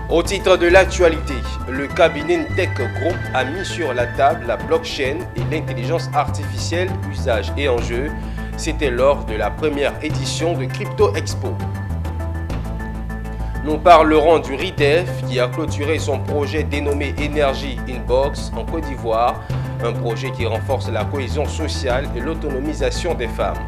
Au titre de l'actualité, le cabinet Ntech Group a mis sur la table la blockchain et l'intelligence artificielle, usage et enjeux. C'était lors de la première édition de Crypto Expo. Nous parlerons du RIDEF qui a clôturé son projet dénommé Energy Inbox en Côte d'Ivoire, un projet qui renforce la cohésion sociale et l'autonomisation des femmes.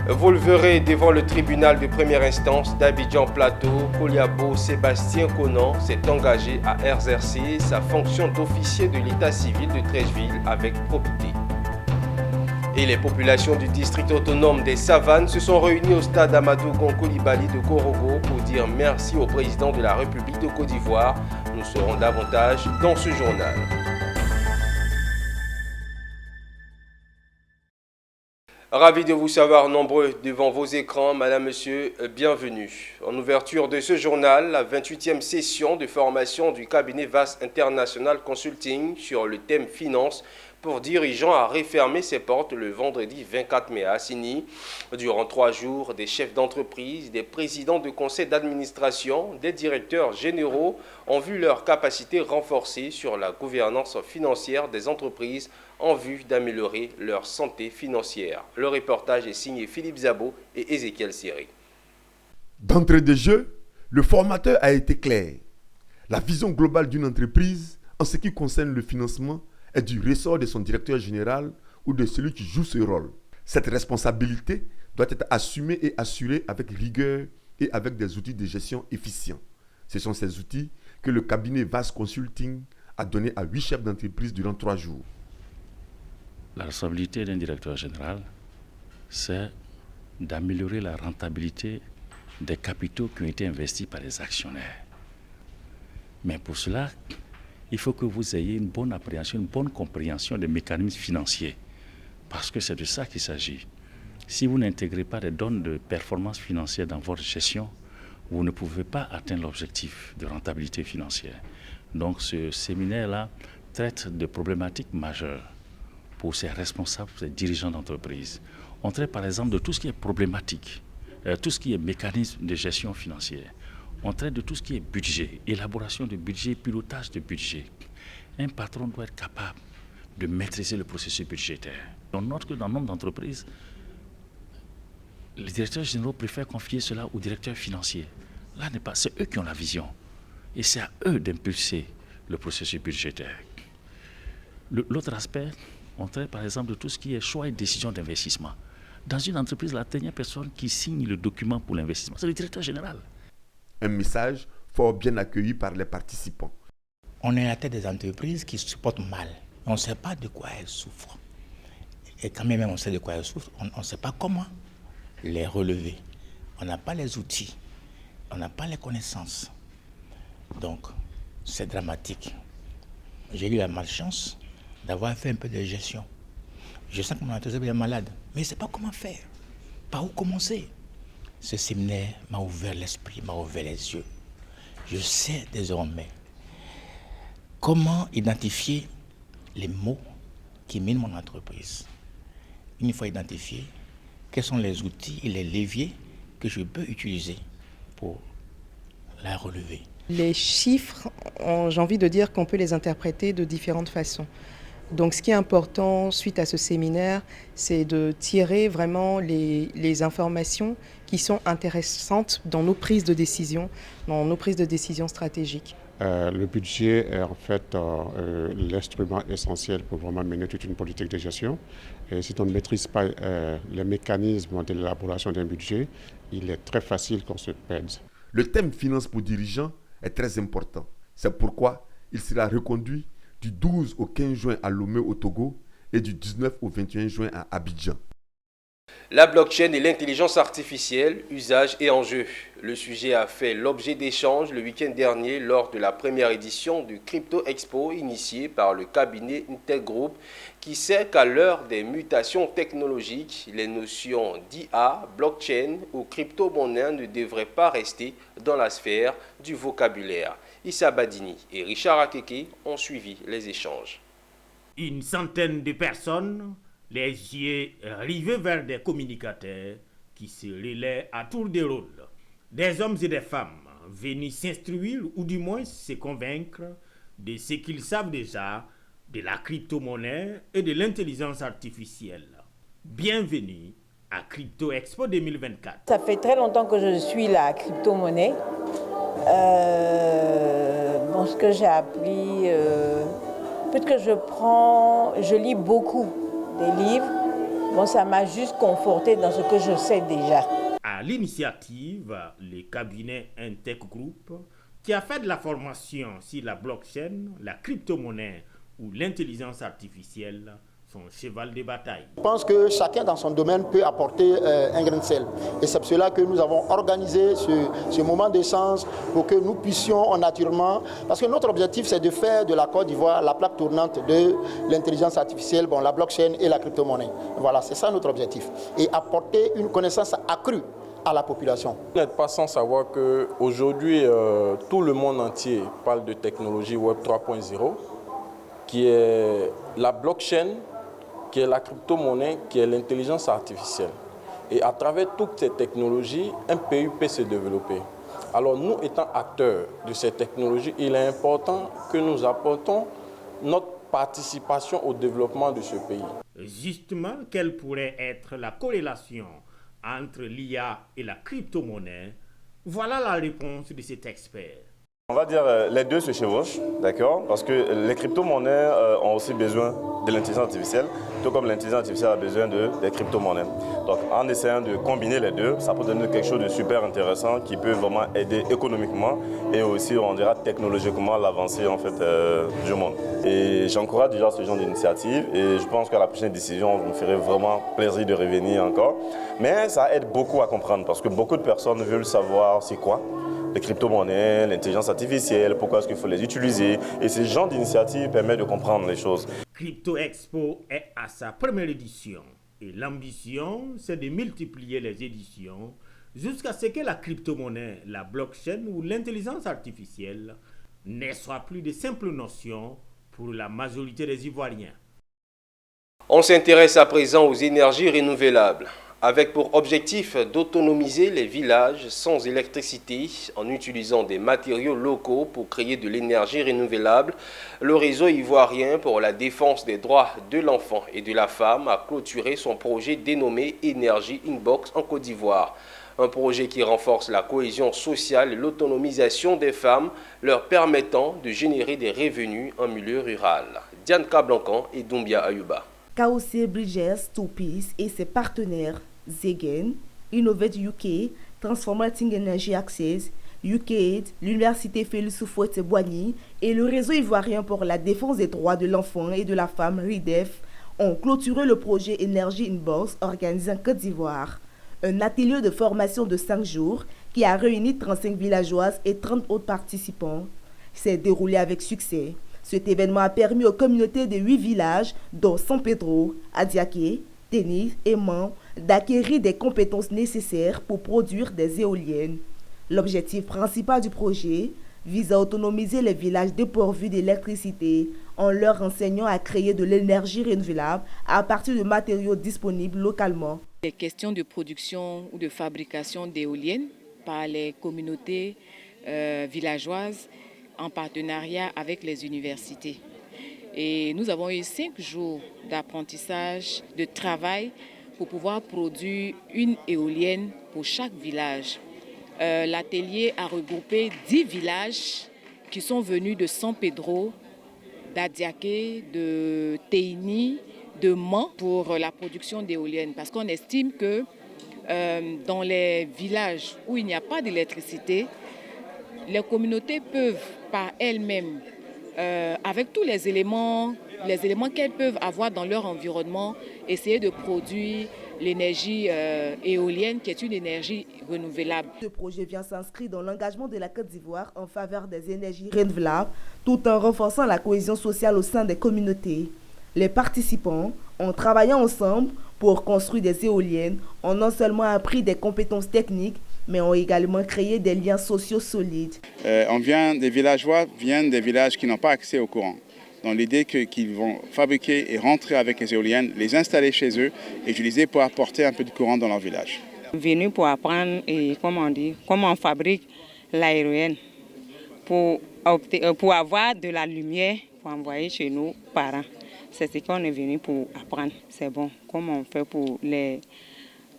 Vous le verrez devant le tribunal de première instance d'Abidjan Plateau, Koliabo Sébastien Conan s'est engagé à exercer sa fonction d'officier de l'état civil de Treichville avec probité. Et les populations du district autonome des Savanes se sont réunies au stade Amadou Gon Coulibaly de Korogo pour dire merci au président de la République de Côte d'Ivoire. Nous saurons davantage dans ce journal. Ravi de vous savoir nombreux devant vos écrans, madame, monsieur, bienvenue. En ouverture de ce journal, la 28e session de formation du cabinet VAS International Consulting sur le thème finance pour dirigeants a refermé ses portes le vendredi 24 mai à Assini. Durant 3 jours, des chefs d'entreprise, des présidents de conseils d'administration, des directeurs généraux ont vu leur capacité renforcée sur la gouvernance financière des entreprises en vue d'améliorer leur santé financière. Le reportage est signé Philippe Zabo et Ézéchiel Siri. D'entrée de jeu, le formateur a été clair. La vision globale d'une entreprise en ce qui concerne le financement est du ressort de son directeur général ou de celui qui joue ce rôle. Cette responsabilité doit être assumée et assurée avec rigueur et avec des outils de gestion efficients. Ce sont ces outils que le cabinet VAS Consulting a donné à 8 chefs d'entreprise durant 3 jours. La responsabilité d'un directeur général, c'est d'améliorer la rentabilité des capitaux qui ont été investis par les actionnaires. Mais pour cela, il faut que vous ayez une bonne appréhension, une bonne compréhension des mécanismes financiers. Parce que c'est de ça qu'il s'agit. Si vous n'intégrez pas des données de performance financière dans votre gestion, vous ne pouvez pas atteindre l'objectif de rentabilité financière. Donc ce séminaire-là traite de problématiques majeures pour ces responsables, pour ces dirigeants d'entreprise. On traite par exemple de tout ce qui est problématique, tout ce qui est mécanisme de gestion financière. On traite de tout ce qui est budget, élaboration de budget, pilotage de budget. Un patron doit être capable de maîtriser le processus budgétaire. On note que dans le nombre d'entreprises, les directeurs généraux préfèrent confier cela aux directeurs financiers. Là, c'est eux qui ont la vision. Et c'est à eux d'impulser le processus budgétaire. L'autre aspect, on traite par exemple de tout ce qui est choix et décision d'investissement. Dans une entreprise, la dernière personne qui signe le document pour l'investissement, c'est le directeur général. Un message fort bien accueilli par les participants. On est à la tête des entreprises qui se portent mal. On ne sait pas de quoi elles souffrent. Et quand même on sait de quoi elles souffrent, on ne sait pas comment les relever. On n'a pas les outils, on n'a pas les connaissances. Donc, c'est dramatique. J'ai eu la malchance d'avoir fait un peu de gestion. Je sens que mon entreprise est malade, mais je ne sais pas comment faire, par où commencer. Ce séminaire m'a ouvert l'esprit, m'a ouvert les yeux. Je sais désormais comment identifier les mots qui minent mon entreprise. Une fois identifié, quels sont les outils et les leviers que je peux utiliser pour la relever. Les chiffres, j'ai envie de dire qu'on peut les interpréter de différentes façons. Donc ce qui est important suite à ce séminaire, c'est de tirer vraiment les informations qui sont intéressantes dans nos prises de décision, stratégiques. Le budget est en fait l'instrument essentiel pour vraiment mener toute une politique de gestion. Et si on ne maîtrise pas les mécanismes de l'élaboration d'un budget, il est très facile qu'on se perde. Le thème finance pour dirigeants est très important. C'est pourquoi il sera reconduit du 12 au 15 juin à Lomé au Togo et du 19 au 21 juin à Abidjan. La blockchain et l'intelligence artificielle, usage et enjeux. Le sujet a fait l'objet d'échanges le week-end dernier lors de la première édition du Crypto Expo initiée par le cabinet Ntech Group qui sait qu'à l'heure des mutations technologiques, les notions d'IA, blockchain ou crypto-monnaie ne devraient pas rester dans la sphère du vocabulaire. Issa Badini et Richard Akeke ont suivi les échanges. Une centaine de personnes, les yeux rivés vers des communicateurs qui se relaient à tour de rôle. Des hommes et des femmes venus s'instruire ou du moins se convaincre de ce qu'ils savent déjà de la crypto-monnaie et de l'intelligence artificielle. Bienvenue à Crypto Expo 2024. Ça fait très longtemps que je suis la crypto-monnaie. Ce que j'ai appris, peut-être que je lis beaucoup des livres. Ça m'a juste conforté dans ce que je sais déjà. À l'initiative, le cabinet Intech Group, qui a fait de la formation sur la blockchain, la crypto-monnaie ou l'intelligence artificielle, son cheval de bataille. Je pense que chacun dans son domaine peut apporter un grain de sel. Et c'est pour cela que nous avons organisé ce moment d'échange pour que nous puissions naturellement... Parce que notre objectif, c'est de faire de la Côte d'Ivoire la plaque tournante de l'intelligence artificielle, la blockchain et la crypto-monnaie. Voilà, c'est ça notre objectif. Et apporter une connaissance accrue à la population. Vous n'êtes pas sans savoir qu'aujourd'hui, tout le monde entier parle de technologie Web 3.0, qui est la blockchain, qui est la crypto-monnaie, qui est l'intelligence artificielle. Et à travers toutes ces technologies, un pays peut se développer. Alors nous, étant acteurs de ces technologies, il est important que nous apportons notre participation au développement de ce pays. Justement, quelle pourrait être la corrélation entre l'IA et la crypto-monnaie? Voilà la réponse de cet expert. On va dire les deux se chevauchent, d'accord? Parce que les crypto-monnaies ont aussi besoin de l'intelligence artificielle, tout comme l'intelligence artificielle a besoin des crypto-monnaies. Donc en essayant de combiner les deux, ça peut donner quelque chose de super intéressant qui peut vraiment aider économiquement et aussi, on dira, technologiquement l'avancée en fait, du monde. Et j'encourage déjà ce genre d'initiative et je pense qu'à la prochaine décision, vous me ferez vraiment plaisir de revenir encore. Mais ça aide beaucoup à comprendre parce que beaucoup de personnes veulent savoir c'est quoi les crypto-monnaies, l'intelligence artificielle, pourquoi est-ce qu'il faut les utiliser. Et ce genre d'initiative permet de comprendre les choses. Crypto Expo est à sa première édition. Et l'ambition, c'est de multiplier les éditions jusqu'à ce que la crypto-monnaie, la blockchain ou l'intelligence artificielle ne soient plus de simples notions pour la majorité des Ivoiriens. On s'intéresse à présent aux énergies renouvelables, avec pour objectif d'autonomiser les villages sans électricité en utilisant des matériaux locaux pour créer de l'énergie renouvelable. Le réseau ivoirien pour la défense des droits de l'enfant et de la femme a clôturé son projet dénommé Énergie Inbox en Côte d'Ivoire. Un projet qui renforce la cohésion sociale et l'autonomisation des femmes, leur permettant de générer des revenus en milieu rural. Diane Kablancan et Doumbia Ayuba. KOC Bridges, Two-Piece et ses partenaires Zegen, Innovate UK, Transformating Energy Access, UKAID, l'Université Félix Houphouët-Boigny et le réseau ivoirien pour la défense des droits de l'enfant et de la femme RIDEF ont clôturé le projet Énergie Inbox organisé en Côte d'Ivoire. Un atelier de formation de 5 jours qui a réuni 35 villageoises et 30 autres participants s'est déroulé avec succès. Cet événement a permis aux communautés de 8 villages, dont San Pedro, Adiaké, Tenis et Man, d'acquérir des compétences nécessaires pour produire des éoliennes. L'objectif principal du projet vise à autonomiser les villages dépourvus d'électricité en leur enseignant à créer de l'énergie renouvelable à partir de matériaux disponibles localement. Les questions de production ou de fabrication d'éoliennes par les communautés villageoises en partenariat avec les universités. Et nous avons eu 5 jours d'apprentissage, de travail pour pouvoir produire une éolienne pour chaque village. L'atelier a regroupé 10 villages qui sont venus de San Pedro, d'Adiaké, de Teini, de Man pour la production d'éoliennes. Parce qu'on estime que dans les villages où il n'y a pas d'électricité, les communautés peuvent par elles-mêmes, avec tous les éléments qu'elles peuvent avoir dans leur environnement, essayer de produire l'énergie éolienne qui est une énergie renouvelable. Ce projet vient s'inscrire dans l'engagement de la Côte d'Ivoire en faveur des énergies renouvelables tout en renforçant la cohésion sociale au sein des communautés. Les participants ont travaillé ensemble pour construire des éoliennes, ont non seulement appris des compétences techniques, mais ont également créé des liens sociaux solides. Des villageois viennent des villages qui n'ont pas accès au courant. Dans l'idée qu'ils vont fabriquer et rentrer avec les éoliennes, les installer chez eux et utiliser pour apporter un peu de courant dans leur village. Venus pour apprendre comment on fabrique l'aérienne pour avoir de la lumière pour envoyer chez nos parents. C'est ce qu'on est venu pour apprendre. C'est bon. Comment on fait pour les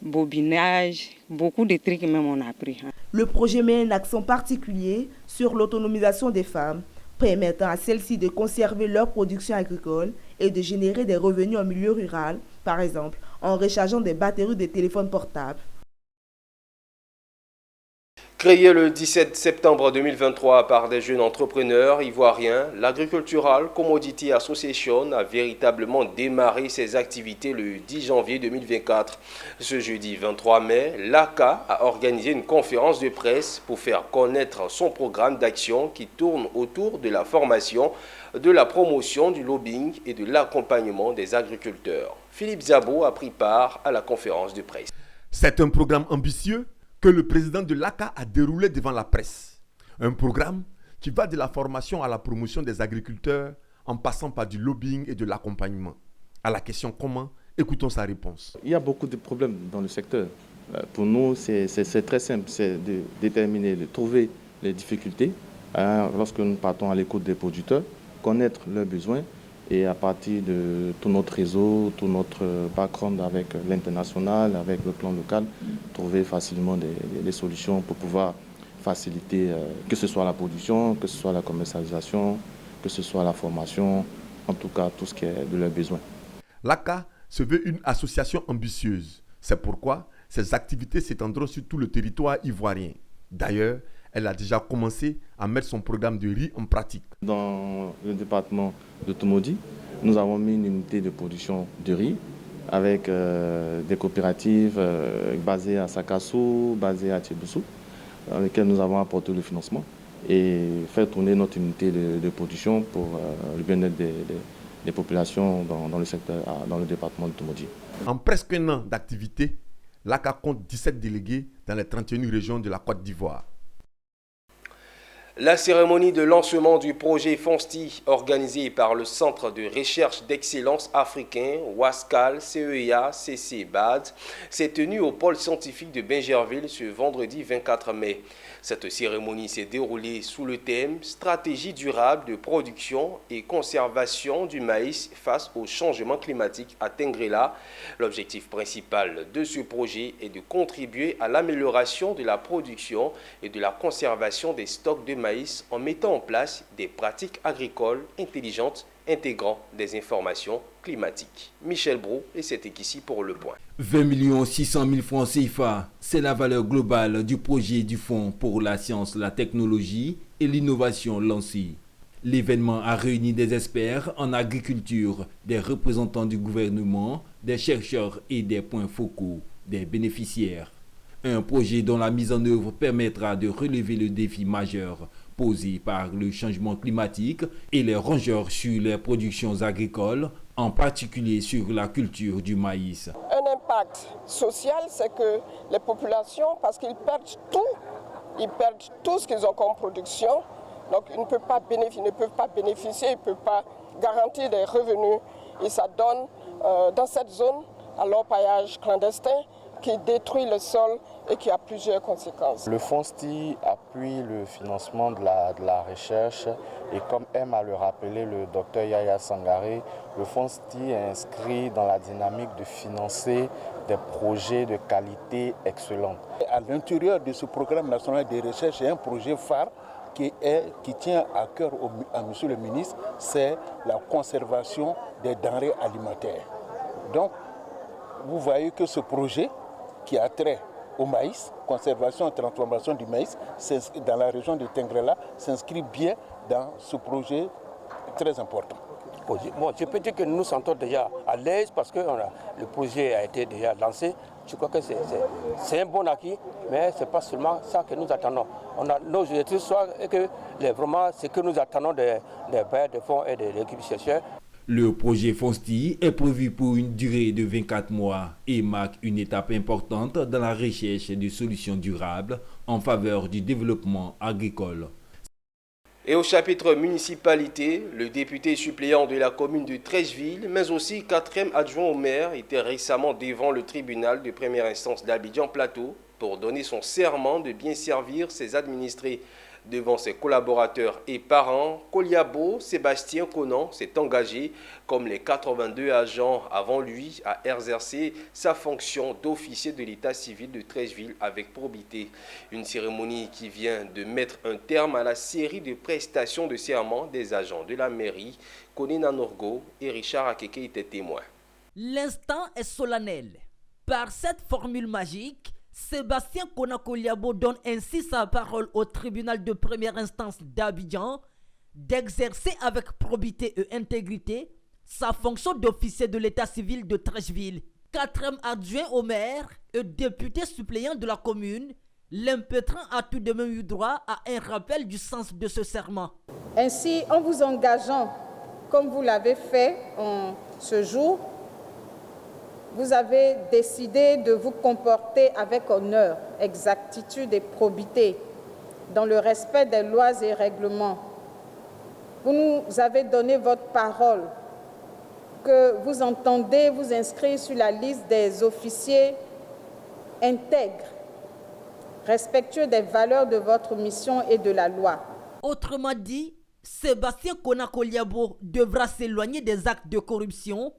bobinages, beaucoup de trucs même on a appris. Le projet met un accent particulier sur l'autonomisation des femmes, permettant à celles-ci de conserver leur production agricole et de générer des revenus en milieu rural, par exemple en rechargeant des batteries de téléphones portables. Créé le 17 septembre 2023 par des jeunes entrepreneurs ivoiriens, l'Agricultural Commodity Association a véritablement démarré ses activités le 10 janvier 2024. Ce jeudi 23 mai, l'ACA a organisé une conférence de presse pour faire connaître son programme d'action qui tourne autour de la formation, de la promotion, du lobbying et de l'accompagnement des agriculteurs. Philippe Zabo a pris part à la conférence de presse. C'est un programme ambitieux que le président de l'ACA a déroulé devant la presse. Un programme qui va de la formation à la promotion des agriculteurs en passant par du lobbying et de l'accompagnement. À la question comment, écoutons sa réponse. Il y a beaucoup de problèmes dans le secteur. Pour nous, c'est très simple, c'est de déterminer, de trouver les difficultés lorsque nous partons à l'écoute des producteurs, connaître leurs besoins et à partir de tout notre réseau, tout notre background avec l'international, avec le plan local, trouver facilement des solutions pour pouvoir faciliter que ce soit la production, que ce soit la commercialisation, que ce soit la formation, en tout cas tout ce qui est de leurs besoins. L'ACA se veut une association ambitieuse. C'est pourquoi ses activités s'étendront sur tout le territoire ivoirien. D'ailleurs, elle a déjà commencé à mettre son programme de riz en pratique. Dans le département de Tomodi, nous avons mis une unité de production de riz avec des coopératives basées à Sakassou, basées à Tchéboussou, dans lesquelles nous avons apporté le financement et fait tourner notre unité de production pour le bien-être des populations dans le secteur, dans le département de Tomodi. En presque un an d'activité, l'ACA compte 17 délégués dans les 31 régions de la Côte d'Ivoire. La cérémonie de lancement du projet FONSTI, organisée par le Centre de recherche d'excellence africain, WASCAL, CEA, CC, BAD, s'est tenue au pôle scientifique de Bingerville ce vendredi 24 mai. Cette cérémonie s'est déroulée sous le thème « Stratégie durable de production et conservation du maïs face au changement climatique à Tengrela ». L'objectif principal de ce projet est de contribuer à l'amélioration de la production et de la conservation des stocks de maïs en mettant en place des pratiques agricoles intelligentes intégrant des informations climatiques. Michel Brou et c'était ici pour Le Point. 20 600 000 francs CFA, c'est la valeur globale du projet du Fonds pour la science, la technologie et l'innovation lancé. L'événement a réuni des experts en agriculture, des représentants du gouvernement, des chercheurs et des points focaux, des bénéficiaires. Un projet dont la mise en œuvre permettra de relever le défi majeur posé par le changement climatique et les rongeurs sur les productions agricoles, en particulier sur la culture du maïs. Un impact social, c'est que les populations, parce qu'ils perdent tout ce qu'ils ont comme production, donc ils ne peuvent pas bénéficier, ils ne peuvent pas garantir des revenus. Et ça donne dans cette zone à l'orpaillage clandestin qui détruit le sol et qui a plusieurs conséquences. Le FONSTI appuie le financement de la recherche et comme aime à le rappeler le docteur Yaya Sangaré, le FONSTI est inscrit dans la dynamique de financer des projets de qualité excellente. À l'intérieur de ce programme national de recherche, il y a un projet phare qui tient à cœur à monsieur le ministre, c'est la conservation des denrées alimentaires. Donc, vous voyez que ce projet qui a trait au maïs, conservation et transformation du maïs, dans la région de Tengrela, s'inscrit bien dans ce projet très important. Bon, je peux dire que nous nous sentons déjà à l'aise parce que le projet a été déjà lancé. Je crois que c'est un bon acquis, mais ce n'est pas seulement ça que nous attendons. On a nos objectifs, soit que vraiment ce que nous attendons des bailleurs de fonds et de l'équipe chercheur. Le projet FONSTI est prévu pour une durée de 24 mois et marque une étape importante dans la recherche de solutions durables en faveur du développement agricole. Et au chapitre municipalité, le député suppléant de la commune de Treichville, mais aussi 4e adjoint au maire, était récemment devant le tribunal de première instance d'Abidjan Plateau pour donner son serment de bien servir ses administrés. Devant ses collaborateurs et parents, Koliabo Sébastien Conan s'est engagé, comme les 82 agents avant lui, à exercer sa fonction d'officier de l'état civil de Treichville avec probité. Une cérémonie qui vient de mettre un terme à la série de prestations de serment des agents de la mairie. Konina Norgo et Richard Akeke étaient témoins. L'instant est solennel. Par cette formule magique, Sébastien Kona-Koliabo donne ainsi sa parole au tribunal de première instance d'Abidjan d'exercer avec probité et intégrité sa fonction d'officier de l'état civil de Treichville. 4e adjoint au maire et député suppléant de la commune, l'impétrant a tout de même eu droit à un rappel du sens de ce serment. Ainsi, en vous engageant, comme vous l'avez fait en ce jour, vous avez décidé de vous comporter avec honneur, exactitude et probité dans le respect des lois et règlements. Vous nous avez donné votre parole que vous entendez vous inscrire sur la liste des officiers intègres, respectueux des valeurs de votre mission et de la loi. Autrement dit, Sébastien Kona-Koliabo devra s'éloigner des actes de corruption,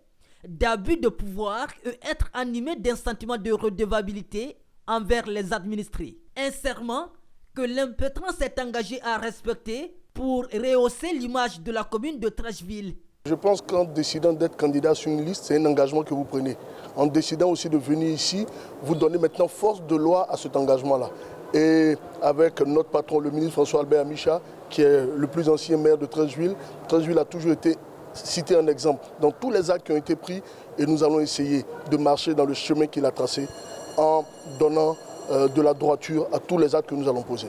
d'abus de pouvoir et être animé d'un sentiment de redevabilité envers les administrés. Un serment que l'impétrant s'est engagé à respecter pour rehausser l'image de la commune de Treichville. Je pense qu'en décidant d'être candidat sur une liste, c'est un engagement que vous prenez. En décidant aussi de venir ici, vous donnez maintenant force de loi à cet engagement-là. Et avec notre patron, le ministre François-Albert Amicha, qui est le plus ancien maire de Treichville, Treichville a toujours été citer un exemple dans tous les actes qui ont été pris et nous allons essayer de marcher dans le chemin qu'il a tracé en donnant de la droiture à tous les actes que nous allons poser.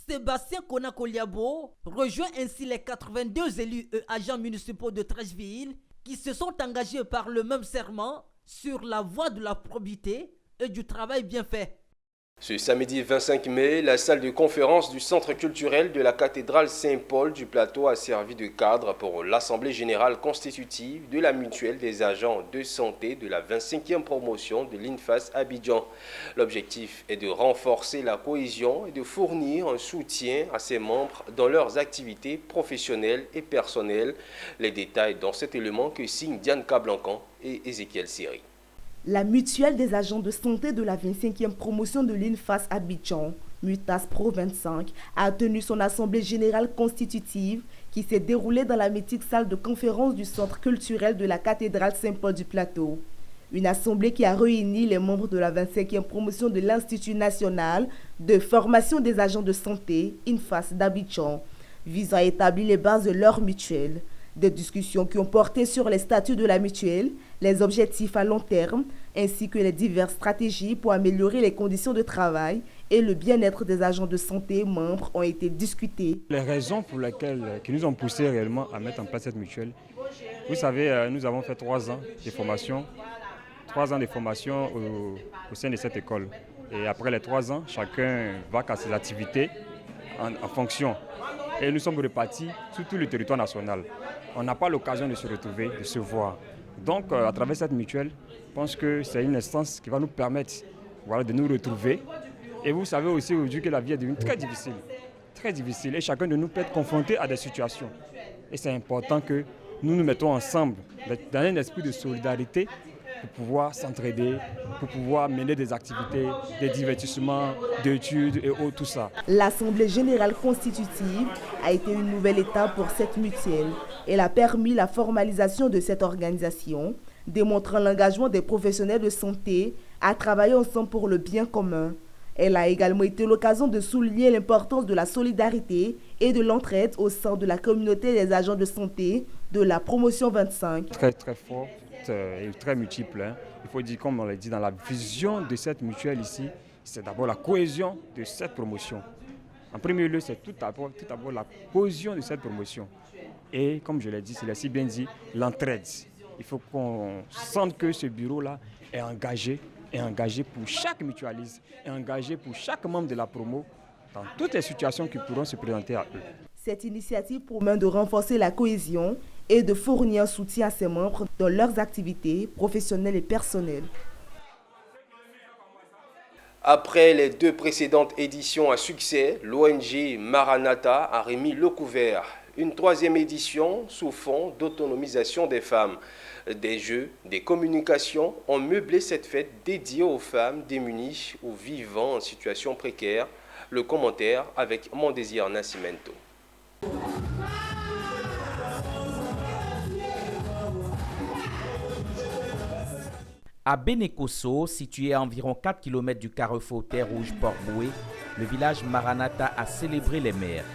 Sébastien Kona-Koliabo rejoint ainsi les 82 élus et agents municipaux de Treichville qui se sont engagés par le même serment sur la voie de la probité et du travail bien fait. Ce samedi 25 mai, la salle de conférence du centre culturel de la cathédrale Saint-Paul du Plateau a servi de cadre pour l'assemblée générale constitutive de la mutuelle des agents de santé de la 25e promotion de l'INFAS Abidjan. L'objectif est de renforcer la cohésion et de fournir un soutien à ses membres dans leurs activités professionnelles et personnelles. Les détails dans cet élément que signent Diane Cablancan et Ézéchiel Siri. La mutuelle des agents de santé de la 25e promotion de l'INFAS Abidjan, Mutas Pro 25, a tenu son assemblée générale constitutive qui s'est déroulée dans la mythique salle de conférence du centre culturel de la cathédrale Saint-Paul du Plateau. Une assemblée qui a réuni les membres de la 25e promotion de l'Institut national de formation des agents de santé, INFAS d'Abidjan, visant à établir les bases de leur mutuelle. Des discussions qui ont porté sur les statuts de la mutuelle, les objectifs à long terme, ainsi que les diverses stratégies pour améliorer les conditions de travail et le bien-être des agents de santé membres ont été discutées. Les raisons pour lesquelles qui nous ont poussé réellement à mettre en place cette mutuelle, vous savez, nous avons fait 3 ans de formation, 3 ans de formation au sein de cette école. Et après les 3 ans, chacun va à ses activités en fonction. Et nous sommes repartis sur tout le territoire national. On n'a pas l'occasion de se retrouver, de se voir. Donc, à travers cette mutuelle, je pense que c'est une instance qui va nous permettre de nous retrouver. Et vous savez aussi aujourd'hui que la vie est devenue très difficile. Et chacun de nous peut être confronté à des situations. Et c'est important que nous nous mettons ensemble dans un esprit de solidarité pour pouvoir s'entraider, pour pouvoir mener des activités, des divertissements, d'études et autres, tout ça. L'Assemblée générale constitutive a été une nouvelle étape pour cette mutuelle. Elle a permis la formalisation de cette organisation, démontrant l'engagement des professionnels de santé à travailler ensemble pour le bien commun. Elle a également été l'occasion de souligner l'importance de la solidarité et de l'entraide au sein de la communauté des agents de santé de la promotion 25. Très fort et très multiple. Il faut dire, comme on l'a dit, dans la vision de cette mutuelle ici, c'est d'abord la cohésion de cette promotion. En premier lieu, c'est tout d'abord la cohésion de cette promotion. Et comme je l'ai dit, c'est si bien dit, l'entraide. Il faut qu'on sente que ce bureau-là est engagé pour chaque mutualiste, est engagé pour chaque membre de la promo dans toutes les situations qui pourront se présenter à eux. Cette initiative promet de renforcer la cohésion et de fournir un soutien à ses membres dans leurs activités professionnelles et personnelles. Après les 2 précédentes éditions à succès, l'ONG Maranatha a remis le couvert. Une 3e édition sous fond d'autonomisation des femmes. Des jeux, des communications ont meublé cette fête dédiée aux femmes démunies ou vivant en situation précaire. Le commentaire avec Mondésir Nascimento. À Benekoso, situé à environ 4 km du carrefour Terre Rouge Port-Boué, le village Maranatha a célébré les mères.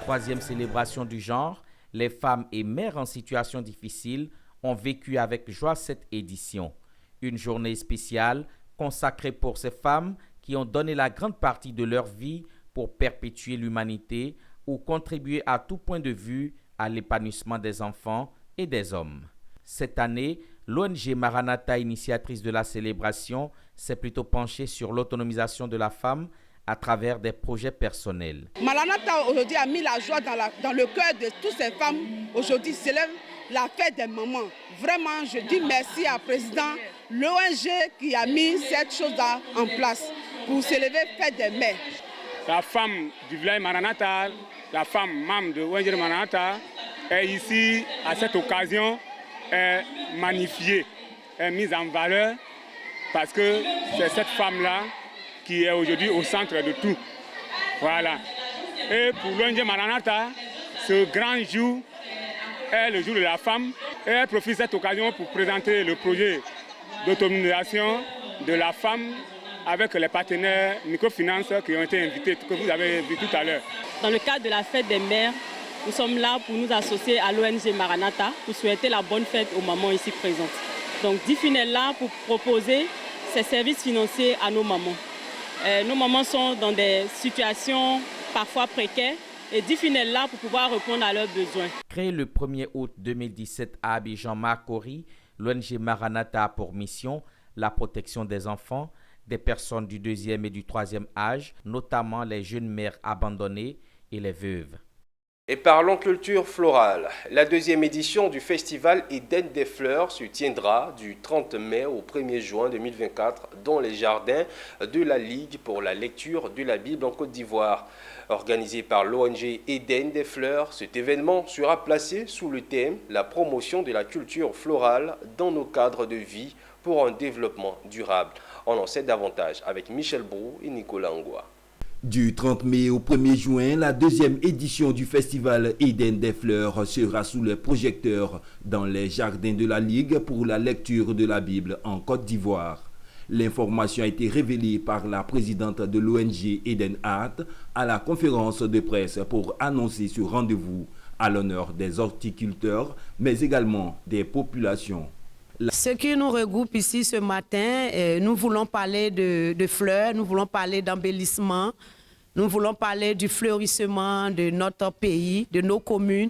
3e célébration du genre, les femmes et mères en situation difficile ont vécu avec joie cette édition. Une journée spéciale consacrée pour ces femmes qui ont donné la grande partie de leur vie pour perpétuer l'humanité ou contribuer à tout point de vue à l'épanouissement des enfants et des hommes. Cette année, l'ONG Maranatha, initiatrice de la célébration, s'est plutôt penchée sur l'autonomisation de la femme à travers des projets personnels. Maranatha aujourd'hui a mis la joie dans le cœur de toutes ces femmes. Aujourd'hui célèbre la fête des mamans. Vraiment, je dis merci à président, l'ONG qui a mis cette chose-là en place pour célébrer la fête des mères. La femme du village Maranatha, la femme membre de l'ONG Maranatha est ici à cette occasion est magnifiée, est mise en valeur parce que c'est cette femme-là qui est aujourd'hui au centre de tout. Voilà. Et pour l'ONG Maranatha, ce grand jour est le jour de la femme et elle profite de cette occasion pour présenter le projet d'autonomisation de la femme avec les partenaires microfinance qui ont été invités, que vous avez vu tout à l'heure. Dans le cadre de la fête des mères, nous sommes là pour nous associer à l'ONG Maranatha pour souhaiter la bonne fête aux mamans ici présentes. Donc DIFIN est là pour proposer ces services financiers à nos mamans. Nos mamans sont dans des situations parfois précaires et DIFIN est là pour pouvoir répondre à leurs besoins. Créé le 1er août 2017 à Abidjan-Makori, l'ONG Maranatha a pour mission la protection des enfants, des personnes du 2e et du 3e âge, notamment les jeunes mères abandonnées et les veuves. Et parlons culture florale. La 2e édition du festival Eden des Fleurs se tiendra du 30 mai au 1er juin 2024 dans les jardins de la Ligue pour la lecture de la Bible en Côte d'Ivoire. Organisé par l'ONG Eden des Fleurs, cet événement sera placé sous le thème « La promotion de la culture florale dans nos cadres de vie pour un développement durable ». On en sait davantage avec Michel Brou et Nicolas Ngoua. Du 30 mai au 1er juin, la 2e édition du festival Eden des Fleurs sera sous les projecteurs dans les jardins de la Ligue pour la lecture de la Bible en Côte d'Ivoire. L'information a été révélée par la présidente de l'ONG Eden Art à la conférence de presse pour annoncer ce rendez-vous à l'honneur des horticulteurs, mais également des populations. Ce qui nous regroupe ici ce matin, nous voulons parler de fleurs, nous voulons parler d'embellissement, nous voulons parler du fleurissement de notre pays, de nos communes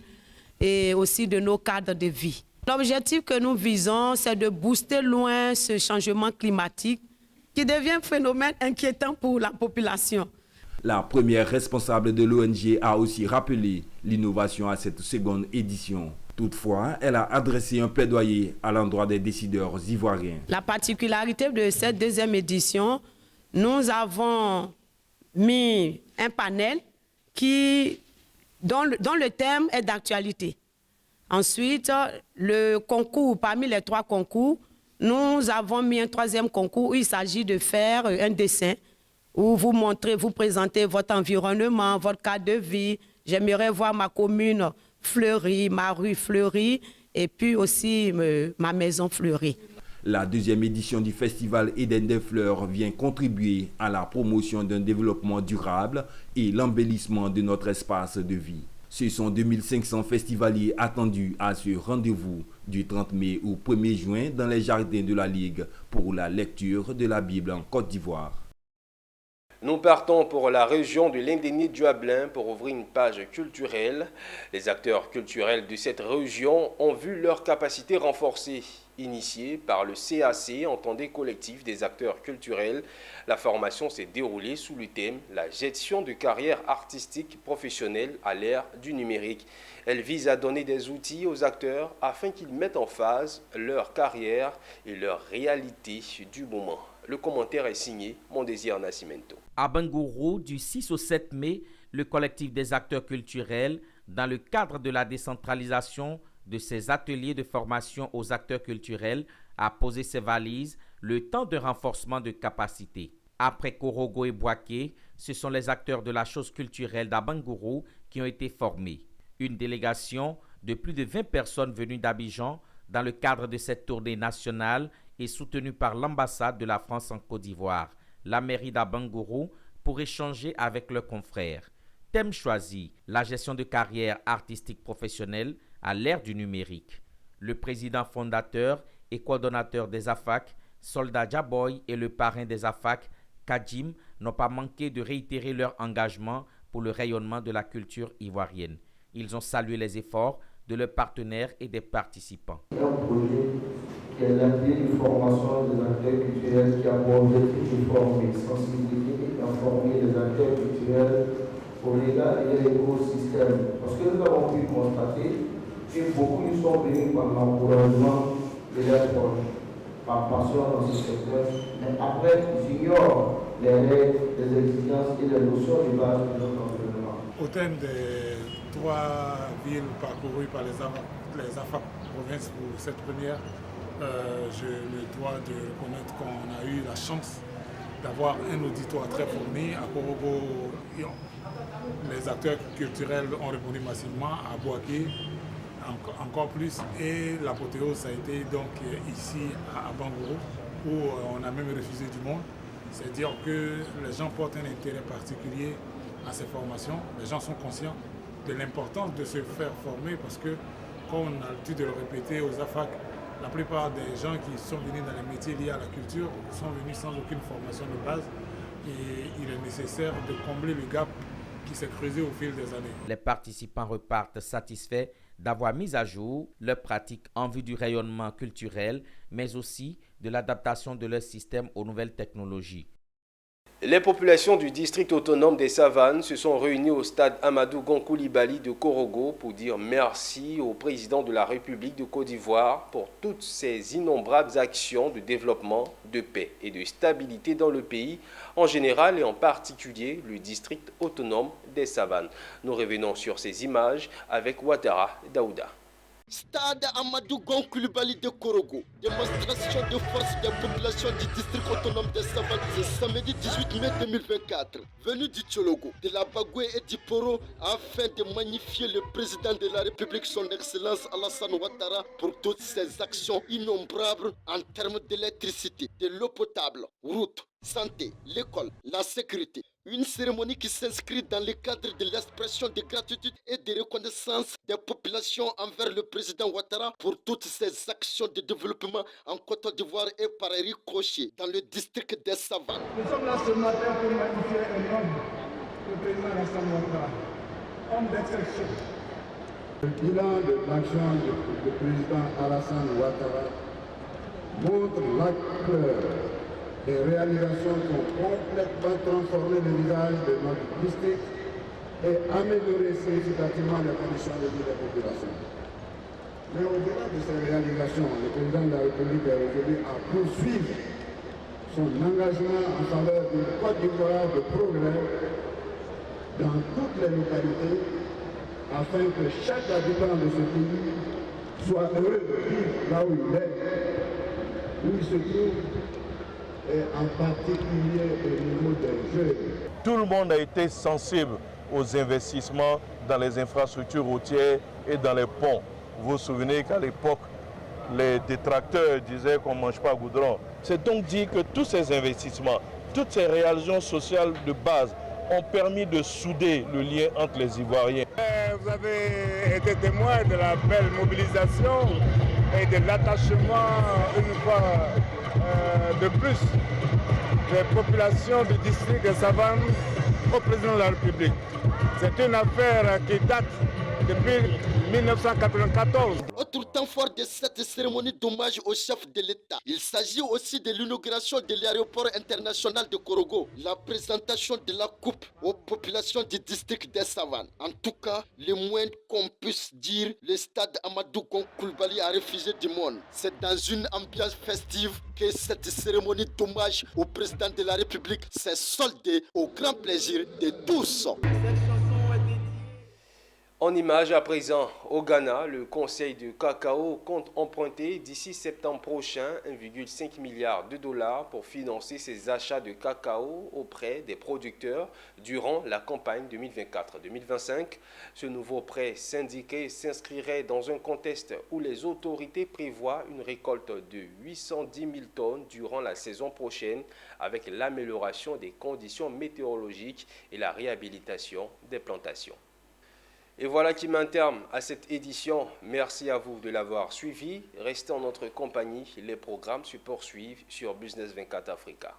et aussi de nos cadres de vie. L'objectif que nous visons, c'est de booster loin ce changement climatique qui devient un phénomène inquiétant pour la population. La première responsable de l'ONG a aussi rappelé l'innovation à cette seconde édition. Toutefois, elle a adressé un plaidoyer à l'endroit des décideurs ivoiriens. La particularité de cette 2e édition, nous avons mis un panel dont le thème est d'actualité. Ensuite, le concours, parmi les 3 concours, nous avons mis un 3e concours où il s'agit de faire un dessin où vous présentez votre environnement, votre cadre de vie. J'aimerais voir ma commune fleurie, ma rue fleurie et puis aussi ma maison fleurie. La 2e édition du festival Eden des Fleurs vient contribuer à la promotion d'un développement durable et l'embellissement de notre espace de vie. Ce sont 2500 festivaliers attendus à ce rendez-vous du 30 mai au 1er juin dans les jardins de la Ligue pour la lecture de la Bible en Côte d'Ivoire. Nous partons pour la région de l'Indéni-Duablin pour ouvrir une page culturelle. Les acteurs culturels de cette région ont vu leur capacité renforcée. Initiée par le CAC, entendez collectif des acteurs culturels, la formation s'est déroulée sous le thème « La gestion de carrière artistique professionnelle à l'ère du numérique ». Elle vise à donner des outils aux acteurs afin qu'ils mettent en phase leur carrière et leur réalité du moment. Le commentaire est signé Mondésir Nascimento. À Bangourou, du 6 au 7 mai, le collectif des acteurs culturels, dans le cadre de la décentralisation de ces ateliers de formation aux acteurs culturels, a posé ses valises, le temps de renforcement de capacité. Après Korogo et Boaké, ce sont les acteurs de la chose culturelle d'Abangourou qui ont été formés. Une délégation de plus de 20 personnes venues d'Abidjan dans le cadre de cette tournée nationale est soutenue par l'ambassade de la France en Côte d'Ivoire, la mairie d'Abangourou, pour échanger avec leurs confrères. Thème choisi, la gestion de carrière artistique professionnelle à l'ère du numérique. Le président fondateur et coordonnateur des AFAC, Soldat Jaboy, et le parrain des AFAC, Kadjim, n'ont pas manqué de réitérer leur engagement pour le rayonnement de la culture ivoirienne. Ils ont salué les efforts de leurs partenaires et des participants. Un projet qui est l'atelier de formation des acteurs culturels qui a pour objectif de former, sensibiliser et informer les acteurs culturels au légal et à l'écosystème. Parce que nous avons pu constater que beaucoup y sont venus par l'encouragement de leurs proches, par passion dans ce secteur, mais après ils ignorent les règles, les exigences et les notions de base de notre environnement. Au thème des 3 villes parcourues par les AFAC provinces pour cette première, j'ai le droit de reconnaître qu'on a eu la chance d'avoir un auditoire très fourni. À Korogo, les acteurs culturels ont répondu massivement, à Boaké encore plus, et l'apothéose a été donc ici à Bangourou, où on a même refusé du monde. C'est dire que les gens portent un intérêt particulier à ces formations. Les gens sont conscients de l'importance de se faire former parce que, comme on a l'habitude de le répéter aux AFAC, la plupart des gens qui sont venus dans les métiers liés à la culture sont venus sans aucune formation de base et il est nécessaire de combler le gap qui s'est creusé au fil des années. Les participants repartent satisfaits d'avoir mis à jour leurs pratiques en vue du rayonnement culturel, mais aussi de l'adaptation de leur système aux nouvelles technologies. Les populations du district autonome des Savanes se sont réunies au stade Amadou Gon Coulibaly de Korogo pour dire merci au président de la République de Côte d'Ivoire pour toutes ces innombrables actions de développement, de paix et de stabilité dans le pays en général et en particulier le district autonome des Savanes. Nous revenons sur ces images avec Ouattara Daouda. Stade Amadou Gon Coulibaly de Korogo. Démonstration de force des populations du district autonome des Savanes ce samedi 18 mai 2024. Venu du Tchologo, de la Bagoué et du Poro afin de magnifier le président de la République, son Excellence Alassane Ouattara, pour toutes ses actions innombrables en termes d'électricité, de l'eau potable, route, santé, l'école, la sécurité. Une cérémonie qui s'inscrit dans le cadre de l'expression de gratitude et de reconnaissance des populations envers le président Ouattara pour toutes ses actions de développement en Côte d'Ivoire et par ricochet dans le district des Savanes. Nous sommes là ce matin pour magnifier un homme, le président Alassane Ouattara, homme d'exception. Le bilan de l'action du président Alassane Ouattara montre l'acteur des réalisations qui ont complètement transformé le visage de notre district et amélioré significativement les conditions de vie des populations. Mais au-delà de ces réalisations, le président de la République est revenu à poursuivre son engagement en faveur d'une Côte d'Ivoire de progrès dans toutes les localités afin que chaque habitant de ce pays soit heureux de vivre là où il est, où il se trouve, et en particulier au niveau des jeunes. Tout le monde a été sensible aux investissements dans les infrastructures routières et dans les ponts. Vous vous souvenez qu'à l'époque, les détracteurs disaient qu'on ne mange pas goudron. C'est donc dit que tous ces investissements, toutes ces réalisations sociales de base ont permis de souder le lien entre les Ivoiriens. Vous avez été témoin de la belle mobilisation et de l'attachement une fois de plus des populations du district de Savanes au président de la République. C'est une affaire qui date depuis 1994. Autre temps fort de cette cérémonie d'hommage au chef de l'État, il s'agit aussi de l'inauguration de l'aéroport international de Korogo, la présentation de la coupe aux populations du district des Savanes. En tout cas, le moins qu'on puisse dire, le stade Amadou Gon Coulibaly a refusé du monde. C'est dans une ambiance festive que cette cérémonie d'hommage au président de la République s'est soldée au grand plaisir de tous. En image à présent, au Ghana, le Conseil du cacao compte emprunter d'ici septembre prochain 1,5 milliard de dollars pour financer ses achats de cacao auprès des producteurs durant la campagne 2024-2025. Ce nouveau prêt syndiqué s'inscrirait dans un contexte où les autorités prévoient une récolte de 810 000 tonnes durant la saison prochaine avec l'amélioration des conditions météorologiques et la réhabilitation des plantations. Et voilà qui met un terme à cette édition. Merci à vous de l'avoir suivi. Restez en notre compagnie. Les programmes se poursuivent sur Business 24 Africa.